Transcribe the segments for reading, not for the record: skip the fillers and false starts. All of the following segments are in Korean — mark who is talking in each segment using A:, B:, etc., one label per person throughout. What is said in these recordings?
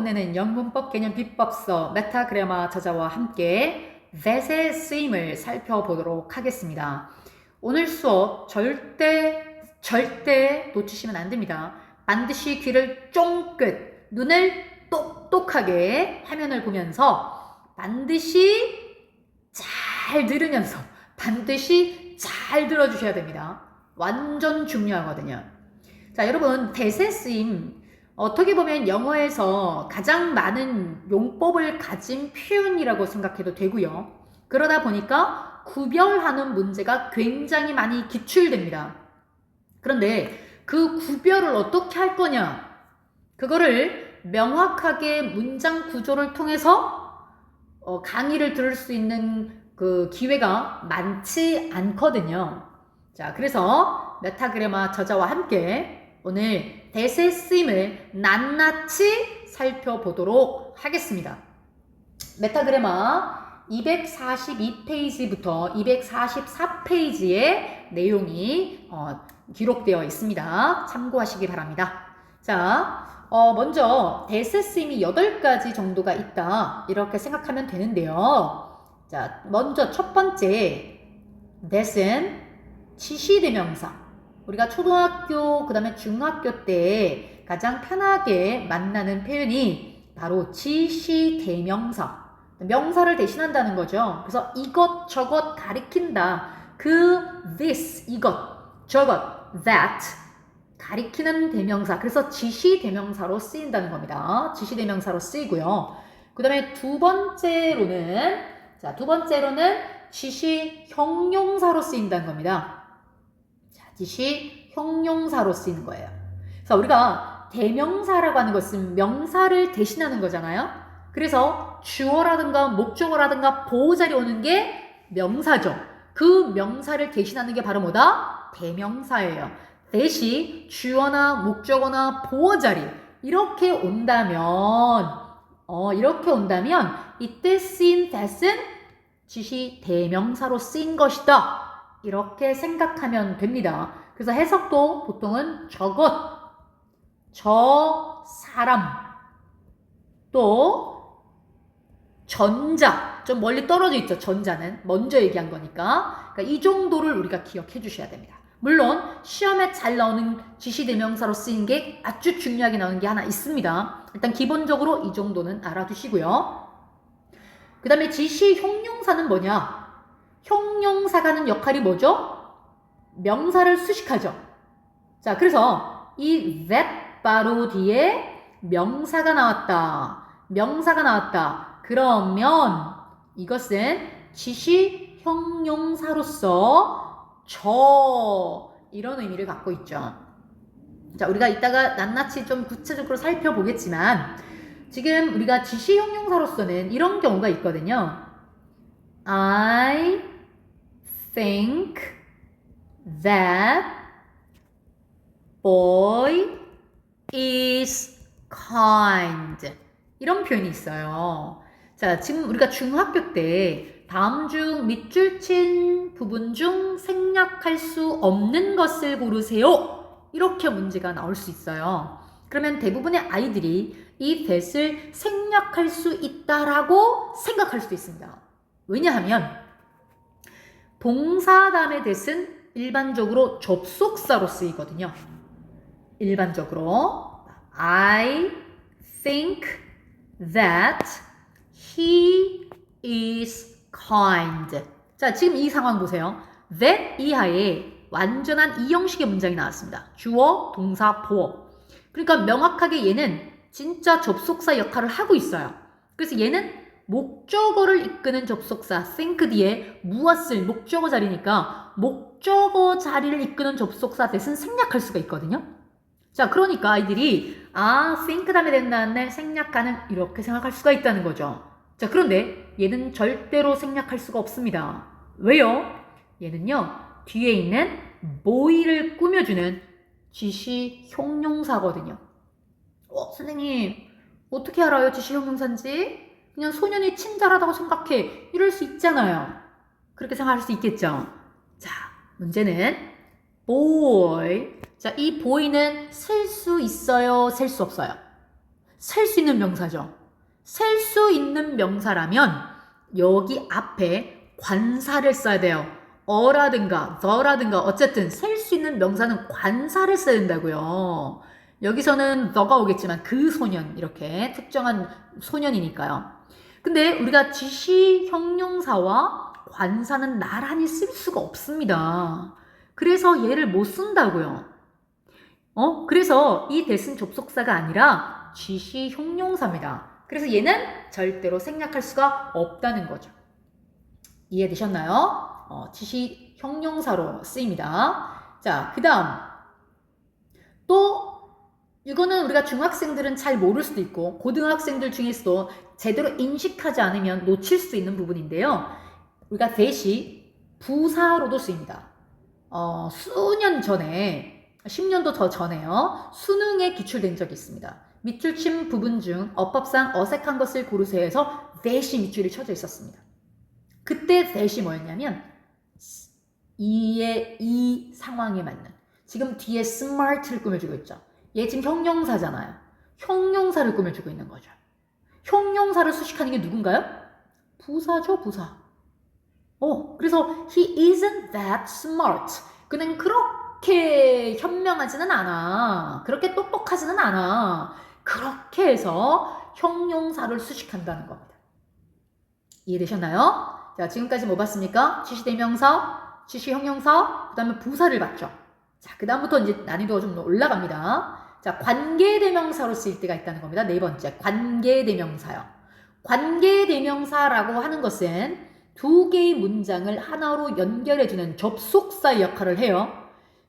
A: 끝내는 영문법 개념 비법서 메타그래마 저자와 함께 that의 쓰임을 살펴보도록 하겠습니다. 오늘 수업 절대 놓치시면 안 됩니다. 반드시 귀를 쫑긋, 눈을 똑똑하게 화면을 보면서 반드시 잘 들으면서 반드시 잘 들어주셔야 됩니다. 완전 중요하거든요. 자, 여러분, 대세 쓰임 어떻게 보면 영어에서 가장 많은 용법을 가진 표현이라고 생각해도 되고요. 그러다 보니까 구별하는 문제가 굉장히 많이 기출됩니다. 그런데 그 구별을 어떻게 할 거냐? 그거를 명확하게 문장 구조를 통해서 강의를 들을 수 있는 그 기회가 많지 않거든요. 자, 그래서 메타그래마 저자와 함께 오늘 대세 쓰임을 낱낱이 살펴보도록 하겠습니다. 메타그래마 242페이지부터 244페이지의 내용이 기록되어 있습니다. 참고하시기 바랍니다. 자, 먼저 대세 쓰임이 8가지 정도가 있다 이렇게 생각하면 되는데요. 자, 먼저 첫 번째 that은 지시대명사. 우리가 초등학교 그 다음에 중학교 때 가장 편하게 만나는 표현이 바로 지시대명사. 명사를 대신한다는 거죠. 그래서 이것저것 가리킨다. this 이것 저것 that 가리키는 대명사. 그래서 지시대명사로 쓰인다는 겁니다. 지시대명사로 쓰이고요. 그 다음에 두 번째로는 지시 형용사로 쓰인다는 겁니다. 지시 형용사로 쓰이는 거예요. 그래서 우리가 대명사라고 하는 것은 명사를 대신하는 거잖아요. 그래서 주어라든가 목적어라든가 보호자리 오는 게 명사죠. 그 명사를 대신하는 게 바로 뭐다? 대명사예요. 대시 주어나 목적어나 보호자리 이렇게 온다면 이때 쓰인 that은 지시 대명사로 쓰인 것이다. 이렇게 생각하면 됩니다. 그래서 해석도 보통은 저것, 저 사람, 또 전자, 좀 멀리 떨어져 있죠. 전자는 먼저 얘기한 거니까. 그러니까 이 정도를 우리가 기억해 주셔야 됩니다. 물론 시험에 잘 나오는 지시대명사로 쓰인 게 아주 중요하게 나오는 게 하나 있습니다. 일단 기본적으로 이 정도는 알아두시고요. 그 다음에 지시 형용사는 뭐냐? 형용사가 하는 역할이 뭐죠? 명사를 수식하죠. 자, 그래서 이 that 바로 뒤에 명사가 나왔다. 그러면 이것은 지시 형용사로서 이런 의미를 갖고 있죠. 자, 우리가 이따가 낱낱이 좀 구체적으로 살펴보겠지만 지금 우리가 지시 형용사로서는 이런 경우가 있거든요. I think that boy is kind. 이런 표현이 있어요. 자, 지금 우리가 중학교 때 다음 중 밑줄 친 부분 중 생략할 수 없는 것을 고르세요. 이렇게 문제가 나올 수 있어요. 그러면 대부분의 아이들이 이 that을 생략할 수 있다라고 생각할 수도 있습니다. 왜냐하면 동사 다음에 that은 일반적으로 접속사로 쓰이거든요. 일반적으로 I think that he is kind. 자, 지금 이 상황 보세요. that 이하에 완전한 이 형식의 문장이 나왔습니다. 주어, 동사, 보어. 그러니까 명확하게 얘는 진짜 접속사 역할을 하고 있어요. 그래서 얘는 목적어를 이끄는 접속사 think 뒤에 무엇을 목적어 자리니까 목적어 자리를 이끄는 접속사 that은 생략할 수가 있거든요. 자, 그러니까 아이들이 think 다음에 된다는데 생략하는 이렇게 생각할 수가 있다는 거죠. 자, 그런데 얘는 절대로 생략할 수가 없습니다. 왜요? 얘는요 뒤에 있는 boy를 꾸며주는 지시 형용사거든요. 선생님 어떻게 알아요 지시 형용사인지? 그냥 소년이 친절하다고 생각해. 이럴 수 있잖아요. 그렇게 생각할 수 있겠죠. 자, 문제는 boy. 자, 이 boy는 셀 수 있어요? 셀 수 없어요? 셀 수 있는 명사죠. 셀 수 있는 명사라면 여기 앞에 관사를 써야 돼요. 어라든가 the라든가 어쨌든 셀 수 있는 명사는 관사를 써야 된다고요. 여기서는 the가 오겠지만 그 소년 이렇게 특정한 소년이니까요. 근데 우리가 지시 형용사와 관사는 나란히 쓸 수가 없습니다. 그래서 얘를 못 쓴다고요. 그래서 이 that은 접속사가 아니라 지시 형용사입니다. 그래서 얘는 절대로 생략할 수가 없다는 거죠. 이해되셨나요? 지시 형용사로 쓰입니다. 자, 그 다음 또 이거는 우리가 중학생들은 잘 모를 수도 있고 고등학생들 중에서도 제대로 인식하지 않으면 놓칠 수 있는 부분인데요. 우리가 that이 부사로도 쓰입니다. 수년 전에 10년도 더 전에요. 수능에 기출된 적이 있습니다. 밑줄 친 부분 중 어법상 어색한 것을 고르세요 해서 that이 밑줄이 쳐져 있었습니다. 그때 that이 뭐였냐면 이 상황에 맞는 지금 뒤에 smart를 꾸며주고 있죠. 얘 지금 형용사잖아요. 형용사를 꾸며주고 있는 거죠. 형용사를 수식하는 게 누군가요? 부사죠, 부사. 그래서 he isn't that smart. 그는 그렇게 현명하지는 않아. 그렇게 똑똑하지는 않아. 그렇게 해서 형용사를 수식한다는 겁니다. 이해되셨나요? 자, 지금까지 뭐 봤습니까? 지시대명사, 지시형용사, 그 다음에 부사를 봤죠. 자, 그 다음부터 이제 난이도가 좀 올라갑니다. 자, 관계대명사로 쓰일 때가 있다는 겁니다. 네 번째, 관계대명사요. 관계대명사라고 하는 것은 두 개의 문장을 하나로 연결해주는 접속사의 역할을 해요.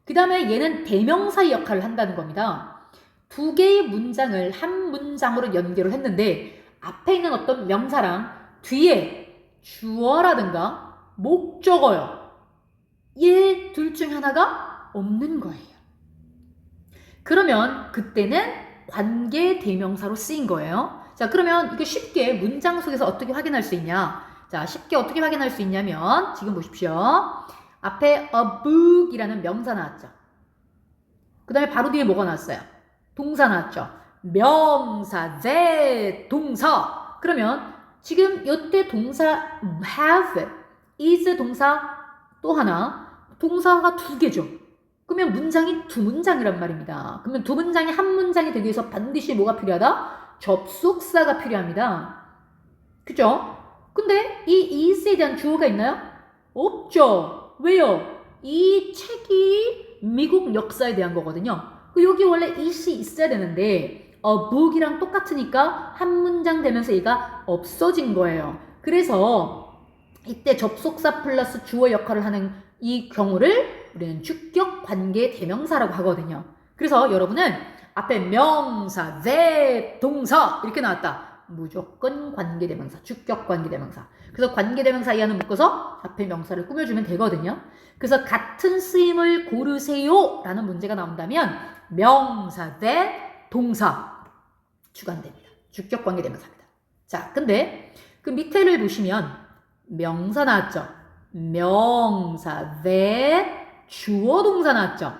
A: 그 다음에 얘는 대명사의 역할을 한다는 겁니다. 두 개의 문장을 한 문장으로 연결을 했는데 앞에 있는 어떤 명사랑 뒤에 주어라든가 목적어요. 얘 둘 중 하나가 없는 거예요. 그러면 그때는 관계대명사로 쓰인 거예요. 자, 그러면 이거 쉽게 문장 속에서 어떻게 확인할 수 있냐? 자, 쉽게 어떻게 확인할 수 있냐면 지금 보십시오. 앞에 a book이라는 명사 나왔죠. 그 다음에 바로 뒤에 뭐가 나왔어요? 동사 나왔죠. 명사, that, 동사. 그러면 지금 이때 동사 have, is 동사 또 하나, 동사가 두 개죠. 그러면 문장이 두 문장이란 말입니다. 그러면 두 문장이 한 문장이 되기 위해서 반드시 뭐가 필요하다? 접속사가 필요합니다. 그죠? 근데 이 is에 대한 주어가 있나요? 없죠. 왜요? 이 책이 미국 역사에 대한 거거든요. 여기 원래 it이 있어야 되는데 a book이랑 똑같으니까 한 문장 되면서 얘가 없어진 거예요. 그래서 이때 접속사 플러스 주어 역할을 하는 이 경우를 우리는 주격 관계 대명사라고 하거든요. 그래서 여러분은 앞에 명사, that, 동사 이렇게 나왔다. 무조건 관계대명사, 주격 관계대명사. 그래서 관계대명사 이하는 묶어서 앞에 명사를 꾸며주면 되거든요. 그래서 같은 쓰임을 고르세요 라는 문제가 나온다면 명사, that, 동사 주관됩니다. 주격 관계대명사입니다. 자, 근데 그 밑에를 보시면 명사 나왔죠. 명사, that, 주어 동사 나왔죠.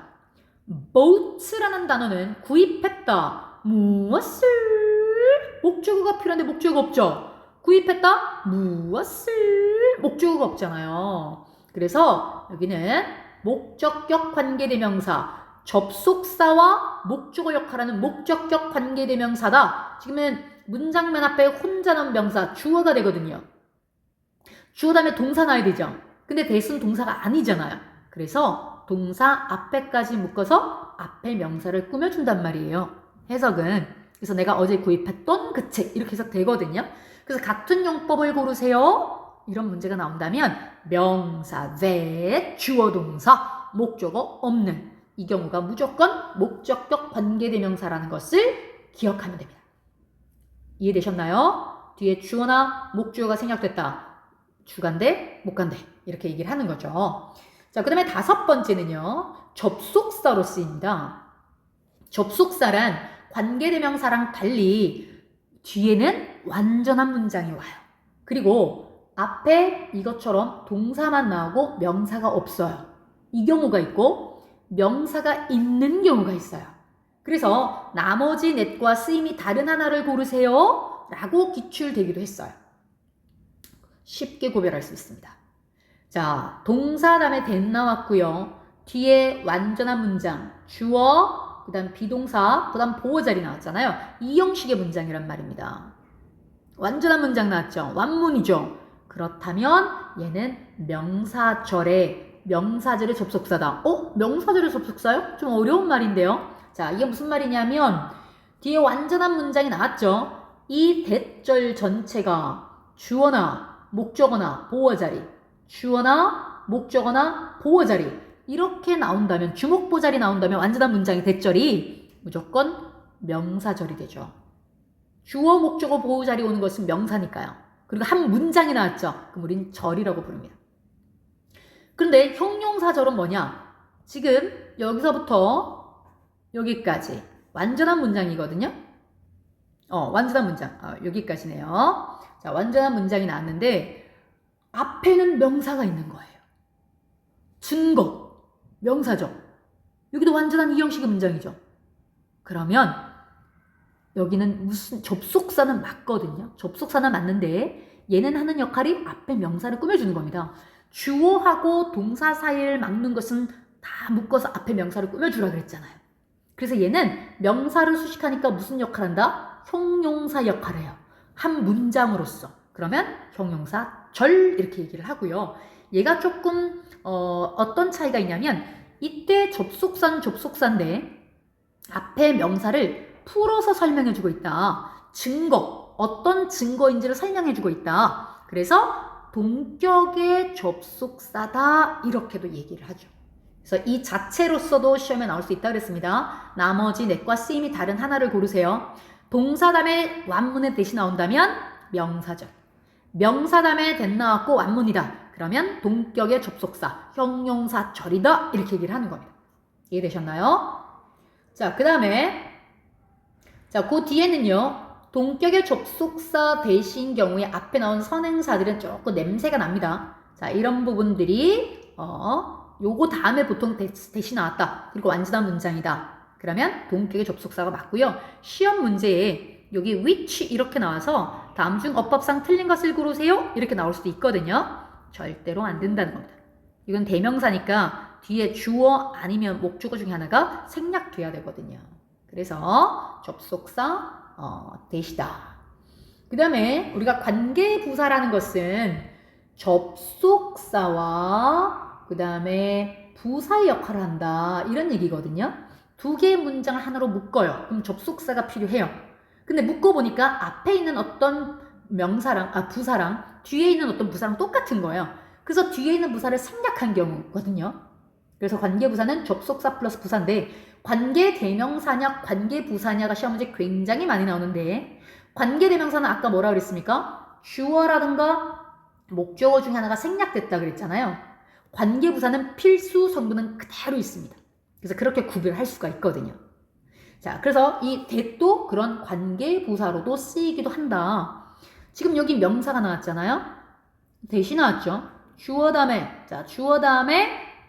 A: boat라는 단어는 구입했다. 무엇을? 목적어가 필요한데 목적어가 없죠. 구입했다. 무엇을? 목적어가 없잖아요. 그래서 여기는 목적격 관계대명사, 접속사와 목적어 역할하는 목적격 관계대명사다. 지금은 문장 맨 앞에 혼자 나온 명사 주어가 되거든요. 주어 다음에 동사 나야 되죠. 근데 that은 동사가 아니잖아요. 그래서 동사 앞에까지 묶어서 앞에 명사를 꾸며준단 말이에요. 해석은. 그래서 내가 어제 구입했던 그 책 이렇게 해석되거든요. 그래서 같은 용법을 고르세요. 이런 문제가 나온다면 명사, that, 주어 동사, 목적어 없는 이 경우가 무조건 목적격 관계대명사라는 것을 기억하면 됩니다. 이해되셨나요? 뒤에 주어나 목주어가 생략됐다. 주간대, 목간대 이렇게 얘기를 하는 거죠. 자, 그 다음에 다섯 번째는요. 접속사로 쓰입니다. 접속사란 관계대명사랑 달리 뒤에는 완전한 문장이 와요. 그리고 앞에 이것처럼 동사만 나오고 명사가 없어요. 이 경우가 있고 명사가 있는 경우가 있어요. 그래서 나머지 넷과 쓰임이 다른 하나를 고르세요 라고 기출되기도 했어요. 쉽게 구별할 수 있습니다. 자, 동사 다음에 that 나왔고요. 뒤에 완전한 문장, 주어, 그 다음 비동사, 그 다음 보어자리 나왔잖아요. 이 형식의 문장이란 말입니다. 완전한 문장 나왔죠? 완문이죠? 그렇다면 얘는 명사절의 접속사다. 명사절의 접속사요? 좀 어려운 말인데요. 자, 이게 무슨 말이냐면 뒤에 완전한 문장이 나왔죠? 이 대절 전체가 주어나 목적어나 보어자리, 주어나 목적어나 보어자리 이렇게 나온다면, 주목보자리 나온다면 완전한 문장의 대절이 무조건 명사절이 되죠. 주어, 목적어, 보어자리 오는 것은 명사니까요. 그리고 한 문장이 나왔죠. 그럼 우린 절이라고 부릅니다. 그런데 형용사절은 뭐냐? 지금 여기서부터 여기까지 완전한 문장이거든요. 완전한 문장. 여기까지네요. 자, 완전한 문장이 나왔는데 앞에는 명사가 있는 거예요. 증거, 명사죠. 여기도 완전한 이 형식의 문장이죠. 그러면 여기는 무슨 접속사는 맞거든요. 접속사는 맞는데 얘는 하는 역할이 앞에 명사를 꾸며주는 겁니다. 주어하고 동사 사이를 막는 것은 다 묶어서 앞에 명사를 꾸며주라 그랬잖아요. 그래서 얘는 명사를 수식하니까 무슨 역할을 한다? 형용사 역할을 해요. 한 문장으로서. 그러면 형용사 절 이렇게 얘기를 하고요. 얘가 조금 어떤 차이가 있냐면 이때 접속사는 접속사인데 앞에 명사를 풀어서 설명해주고 있다. 증거, 어떤 증거인지를 설명해주고 있다. 그래서 동격의 접속사다 이렇게도 얘기를 하죠. 그래서 이 자체로서도 시험에 나올 수 있다 그랬습니다. 나머지 넷과 쓰임이 다른 하나를 고르세요. 동사 다음에 완문에 대시 나온다면 명사절. 명사 다음에 that 나왔고 완문이다. 그러면 동격의 접속사, 형용사절이다 이렇게 얘기를 하는 겁니다. 이해되셨나요? 자, 그 다음에 그 뒤에는요. 동격의 접속사 대신 경우에 앞에 나온 선행사들은 조금 냄새가 납니다. 자, 이런 부분들이 요거 다음에 보통 대시 나왔다. 그리고 완전한 문장이다. 그러면 동격의 접속사가 맞고요. 시험 문제에 여기 which 이렇게 나와서 다음 중 어법상 틀린 것을 고르세요. 이렇게 나올 수도 있거든요. 절대로 안 된다는 겁니다. 이건 대명사니까 뒤에 주어 아니면 목적어 중에 하나가 생략돼야 되거든요. 그래서 접속사 대시다. 그 다음에 우리가 관계부사라는 것은 접속사와 그 다음에 부사의 역할을 한다 이런 얘기거든요. 두 개의 문장을 하나로 묶어요. 그럼 접속사가 필요해요. 근데 묶어보니까 앞에 있는 어떤 부사랑 뒤에 있는 어떤 부사랑 똑같은 거예요. 그래서 뒤에 있는 부사를 생략한 경우거든요. 그래서 관계부사는 접속사 플러스 부사인데 관계대명사냐 관계부사냐가 시험 문제 굉장히 많이 나오는데 관계대명사는 아까 뭐라 그랬습니까? 주어라든가 목적어 중에 하나가 생략됐다 그랬잖아요. 관계부사는 필수 성분은 그대로 있습니다. 그래서 그렇게 구별할 수가 있거든요. 자, 그래서 이 that도 그런 관계부사로도 쓰이기도 한다. 지금 여기 명사가 나왔잖아요. that이 나왔죠. 주어 다음에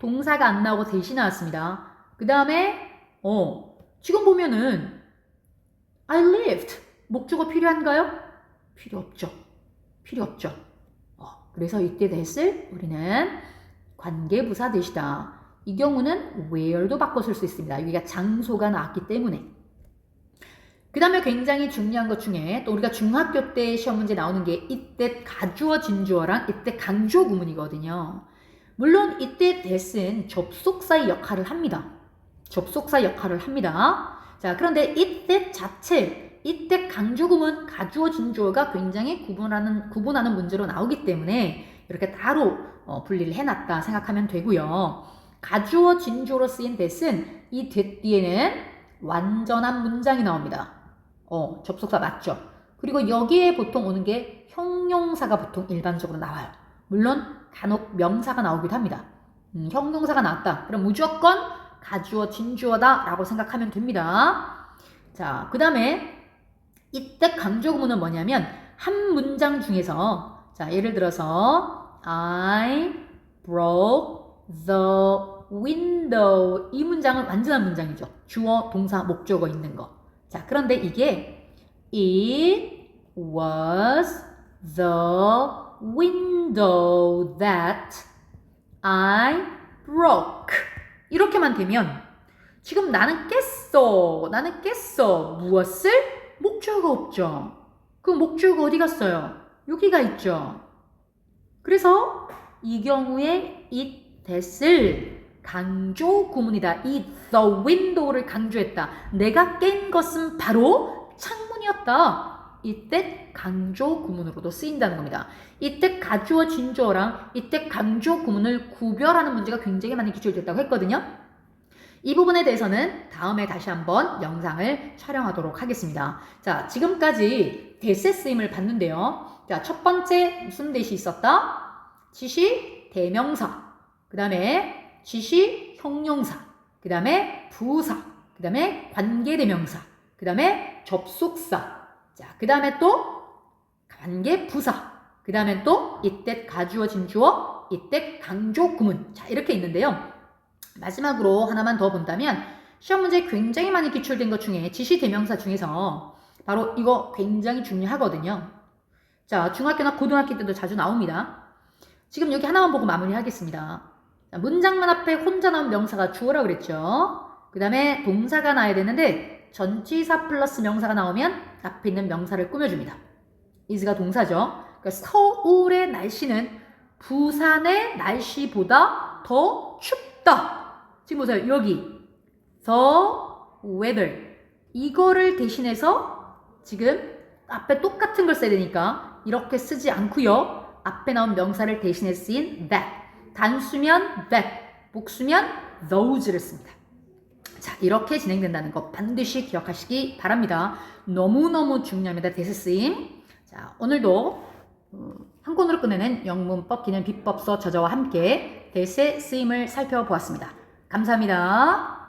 A: 동사가 안 나오고 that이 나왔습니다. 그 다음에 지금 보면은 I lived 목적어 필요한가요? 필요 없죠. 그래서 이때 that을 우리는 관계부사 that이다. 이 경우는 where도 바꿔 쓸 수 있습니다. 여기가 장소가 나왔기 때문에. 그 다음에 굉장히 중요한 것 중에 또 우리가 중학교 때 시험 문제 나오는 게 이때 가주어 진주어랑 이때 강주어 구문이거든요. 물론 이때 that은 접속사의 역할을 합니다. 자, 그런데 이때 자체, 이때 강주어 구문, 가주어 진주어가 굉장히 구분하는 문제로 나오기 때문에 이렇게 따로 분리를 해놨다 생각하면 되고요. 가주어 진주어로 쓰인 that은 이 that 뒤에는 완전한 문장이 나옵니다. 접속사 맞죠? 그리고 여기에 보통 오는 게 형용사가 보통 일반적으로 나와요. 물론 간혹 명사가 나오기도 합니다. 형용사가 나왔다. 그럼 무조건 가주어 진주어다 라고 생각하면 됩니다. 자, 그 다음에 이때 강조 구문은 뭐냐면 한 문장 중에서 자, 예를 들어서 I broke the window 이 문장은 완전한 문장이죠. 주어, 동사, 목적어 있는 거. 자, 그런데 이게 It was the window that I broke. 이렇게만 되면 지금 나는 깼어. 무엇을? 목적어가 없죠. 그 목적어가 어디 갔어요? 여기가 있죠. 그래서 이 경우에 it that을 강조 구문이다. 이 the window를 강조했다. 내가 깬 것은 바로 창문이었다. 이때 강조 구문으로도 쓰인다는 겁니다. 이때 가주어 진주어랑 이때 강조 구문을 구별하는 문제가 굉장히 많이 기출됐다고 했거든요. 이 부분에 대해서는 다음에 다시 한번 영상을 촬영하도록 하겠습니다. 자, 지금까지 대세 쓰임을 봤는데요. 자, 첫 번째 무슨 대시 있었다? 지시 대명사, 그 다음에 지시 형용사, 그 다음에 부사, 그 다음에 관계대명사, 그 다음에 접속사, 자, 그 다음에 또 관계부사, 그 다음에 또 이때 가주어 진주어, 이때 강조 구문. 자, 이렇게 있는데요. 마지막으로 하나만 더 본다면 시험 문제에 굉장히 많이 기출된 것 중에 지시 대명사 중에서 바로 이거 굉장히 중요하거든요. 자, 중학교나 고등학교 때도 자주 나옵니다. 지금 여기 하나만 보고 마무리하겠습니다. 자, 문장만 앞에 혼자 나온 명사가 주어라고 그랬죠. 그 다음에 동사가 나와야 되는데 전치사 플러스 명사가 나오면 앞에 있는 명사를 꾸며줍니다. is가 동사죠. 그러니까 서울의 날씨는 부산의 날씨보다 더 춥다. 지금 보세요. 여기 the weather 이거를 대신해서 지금 앞에 똑같은 걸 써야 되니까 이렇게 쓰지 않고요. 앞에 나온 명사를 대신해 쓰인 that, 단수면 that, 복수면 those를 씁니다. 자, 이렇게 진행된다는 거 반드시 기억하시기 바랍니다. 너무너무 중요합니다. 대세 쓰임. 자, 오늘도 한 권으로 끝내는 영문법, 기능, 비법서 저자와 함께 대세 쓰임을 살펴보았습니다. 감사합니다.